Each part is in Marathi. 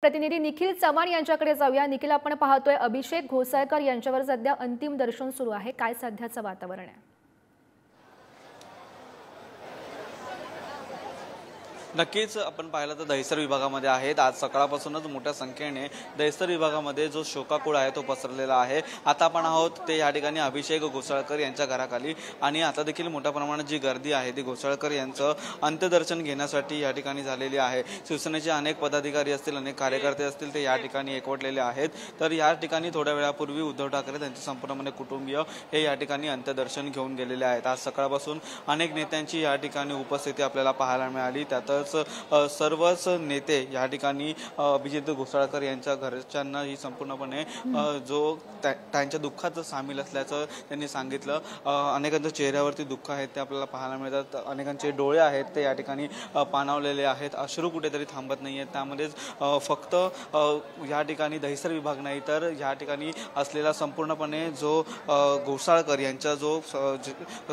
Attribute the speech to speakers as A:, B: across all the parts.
A: प्रतिनिधी निखिल चव्हाण यांच्याकडे जाऊया। निखिल, आपण पाहतोय अभिषेक घोसाळकर यांच्यावर सध्या अंतिम दर्शन सुरू आहे। काय सध्याचं वातावरण आहे?
B: नक्कीच आपण पाहिलं तर दहिसर विभागामध्ये आहेत। आज सकाळपासूनच मोठ्या संख्येने दहिसर विभागामध्ये जो शोकाकूळ आहे तो पसरलेला आहे। आता आपण आहोत ते या ठिकाणी अभिषेक घोसाळकर यांच्या घराखाली आणि आता देखील मोठ्या प्रमाणात जी गर्दी आहे ती घोसाळकर यांचं अंत्यदर्शन घेण्यासाठी या ठिकाणी झालेली आहे। शिवसेनेचे अनेक पदाधिकारी असतील, अनेक कार्यकर्ते असतील, ते या ठिकाणी एकवटलेले आहेत। तर या ठिकाणी थोड्या वेळापूर्वी उद्धव ठाकरे त्यांचे संपूर्णपणे कुटुंबीय हे या ठिकाणी अंत्यदर्शन घेऊन गेलेले आहेत। आज सकाळपासून अनेक नेत्यांची या ठिकाणी उपस्थिती आपल्याला पाहायला मिळाली। त्यातच सर्वच नेते या ठिकाणी अभिजित घोसाळकर यांच्या घरच्यांना ही संपूर्णपणे जो त्यांच्या दुःखात सामील असल्याचं त्यांनी सांगितलं। अनेकांच्या चेहऱ्यावरती दुःख आहेत ते आपल्याला पाहायला मिळतात। अनेकांचे डोळे आहेत ते या ठिकाणी पाणावलेले आहेत। अश्रू कुठेतरी थांबत नाही आहेत। त्यामध्येच फक्त या ठिकाणी दहिसर विभाग नाही तर या ठिकाणी असलेला संपूर्णपणे जो घोसाळकर यांचा जो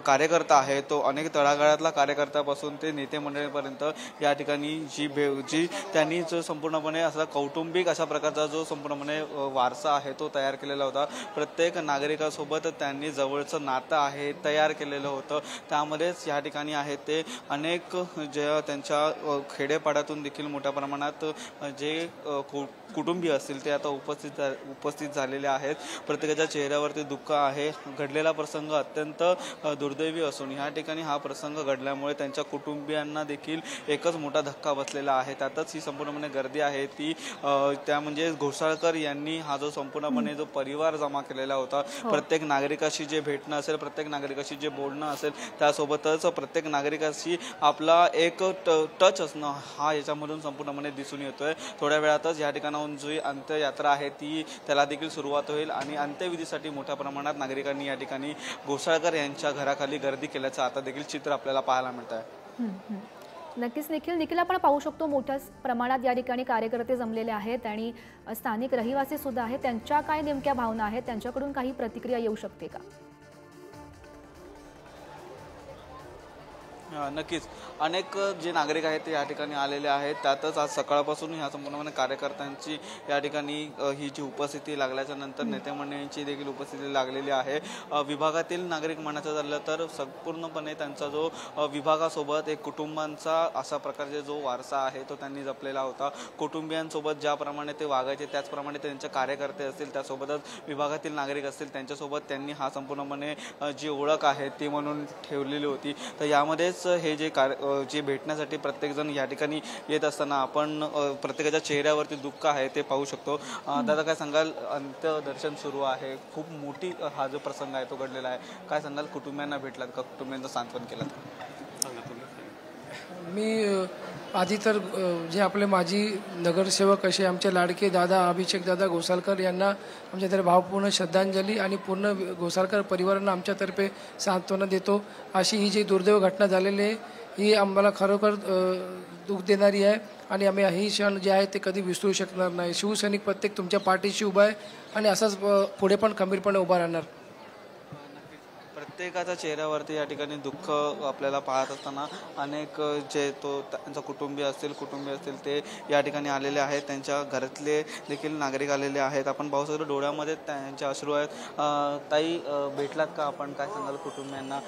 B: कार्यकर्ता आहे तो अनेक तळागाळातला कार्यकर्त्यापासून ते नेते मंडळीपर्यंत या ठिकाणी जी त्यांनी जो संपूर्णपणे असा कौटुंबिक अशा प्रकारचा जो संपूर्णपणे वारसा आहे तो तयार केलेला होता। प्रत्येक नागरिकासोबत त्यांनी जवळचं नातं आहे तयार केलेलं होतं। त्यामध्येच या ठिकाणी आहेत ते अनेक जे त्यांच्या खेडेपाड्यातून देखील मोठ्या प्रमाणात जे कुटुंबीय असतील ते आता उपस्थित झालेले आहेत। प्रत्येकाच्या चेहऱ्यावरती दुःख आहे। घडलेला प्रसंग अत्यंत दुर्दैवी असून या ठिकाणी हा प्रसंग घडल्यामुळे त्यांच्या कुटुंबियांना देखील एकच मोठा धक्का बसलेला आहे। त्यातच ही संपूर्णपणे गर्दी आहे ती त्या म्हणजे घोसाळकर यांनी हा जो संपूर्णपणे जो परिवार जमा केलेला होता, प्रत्येक नागरिकाशी जे भेटणं असेल, प्रत्येक नागरिकाशी जे बोलणं असेल, त्यासोबतच प्रत्येक नागरिकाशी आपला एक टच असणं हा याच्यामधून संपूर्णपणे दिसून येतोय। थोड्या वेळातच या ठिकाणाहून जी अंत्ययात्रा आहे ती त्याला देखील सुरुवात होईल आणि अंत्यविधीसाठी मोठ्या प्रमाणात नागरिकांनी या ठिकाणी घोसाळकर यांच्या घराखाली गर्दी केल्याचं आता देखील चित्र आपल्याला पाहायला मिळत आहे।
A: नक्कीच निखिल, आपण पाहू शकतो मोठ्या प्रमाणात या ठिकाणी कार्यकर्ते जमलेले आहेत आणि स्थानिक रहिवासी सुद्धा आहेत। त्यांच्या काय नेमक्या भावना आहेत, त्यांच्याकडून काही प्रतिक्रिया येऊ शकते का?
B: नक्कीच अनेक जे नागरिक आहेत ते या ठिकाणी आलेले आहेत। त्यातच आज सकाळपासून ह्या संपूर्णपणे कार्यकर्त्यांची या ठिकाणी ही जी उपस्थिती लागल्याच्या नंतर नेते मंडळींची देखील उपस्थिती लागलेली आहे। विभागातील नागरिक म्हणायचं झालं तर संपूर्णपणे त्यांचा जो विभागासोबत एक कुटुंबांचा अशा प्रकारचे जो वारसा आहे तो त्यांनी जपलेला होता। कुटुंबियांसोबत ज्याप्रमाणे ते वागायचे त्याचप्रमाणे त्यांचे कार्यकर्ते असतील, त्यासोबतच विभागातील नागरिक असतील, त्यांच्यासोबत त्यांनी हा संपूर्णपणे जी ओळख आहे ती म्हणून ठेवलेली होती। तर यामध्येच हे जे भेटण्यासाठी प्रत्येकजण या ठिकाणी येत असताना आपण प्रत्येकाच्या चेहऱ्यावरती दुःख आहे ते पाहू शकतो। दादा, काय सांगाल? अंत्यदर्शन सुरू आहे, खूप मोठी हा जो प्रसंग आहे तो घडलेला आहे, काय सांगाल? कुटुंबियांना भेटलात का? कुटुंबियांचं सांत्वन केलं?
C: मी आधी तर जे आपले माजी नगरसेवक असे आमचे लाडके दादा अभिषेक दादा घोसाळकर यांना आमच्यातर्फे भावपूर्ण श्रद्धांजली आणि पूर्ण घोसाळकर परिवारांना आमच्यातर्फे सांत्वना देतो। अशी ही जी दुर्दैव घटना झालेली आहे ही आम्हाला खरोखर दुःख देणारी आहे आणि आम्ही ही क्षण जे आहे ते कधी विसरू शकणार नाही। शिवसैनिक प्रत्येक तुमच्या पाठीशी उभा आहे आणि असाच पुढे पण खंबीरपणे उभा राहणार।
B: प्रत्येकाच्या चेहऱ्यावरती या ठिकाणी दुःख आपल्याला पाहत असताना अनेक जे त्यांचा कुटुंबीय असतील ते या ठिकाणी आलेले आहेत। त्यांच्या घरातले देखील नागरिक आलेले आहेत। आपण पाहू शकतो डोळ्यामध्ये त्यांचे अश्रू आहेत। ताई, भेटलात का आपण? काय सांगाल कुटुंबियांना?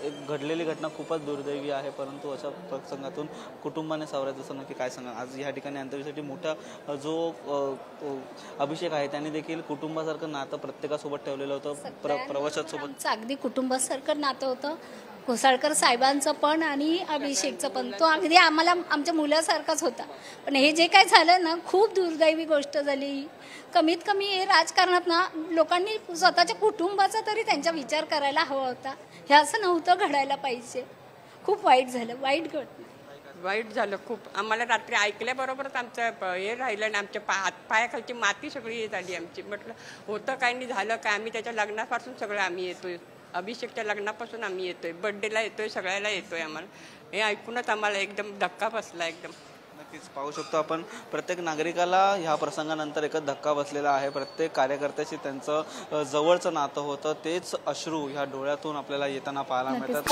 B: एक घडलेली घटना खूपच दुर्दैवी आहे, परंतु अशा प्रसंगातून कुटुंबाने सावरायचं असं नक्की काय सांगाल? आज या ठिकाणी अंत्यविधीसाठी मोठा जो अभिषेक आहे त्यांनी देखील कुटुंबासारखं नातं प्रत्येकासोबत ठेवलेलं होतं, प्रवाशांसोबत
D: अगदी कुटुंबासारखं नातं होतं घोसाळकर साहेबांचं पण आणि अभिषेकचं पण। तो अगदी आम्हाला आमच्या मुलासारखाच होता। पण हे जे काय झालं ना, खूप दुर्दैवी गोष्ट झाली। कमीत कमी हे राजकारणात ना लोकांनी स्वतःच्या कुटुंबाचा तरी त्यांचा विचार करायला हवा होता। हे असं नव्हतं घडायला पाहिजे। खूप वाईट झालं,
E: वाईट झालं खूप। आम्हाला रात्री ऐकल्याबरोबरच आमचं हे राहिलं ना, आमच्या पायाखालची माती सगळी हे झाली आमची। म्हटलं होतं काय नाही झालं काय। आम्ही त्याच्या लग्नापासून सगळं आम्ही येतोय, अभिषेकच्या लग्नापासून आम्ही येतोय, बर्थडेला येतोय, सगळ्याला येतोय। आम्हाला हे ऐकूनच आम्हाला एकदम धक्का बसला एकदम।
B: नक्कीच पाहू शकतो आपण प्रत्येक नागरिकाला ह्या प्रसंगानंतर एकच धक्का बसलेला आहे। प्रत्येक कार्यकर्त्याशी त्यांचं जवळचं नातं होतं, तेच अश्रू ह्या डोळ्यातून आपल्याला येताना पाहायला मिळतात।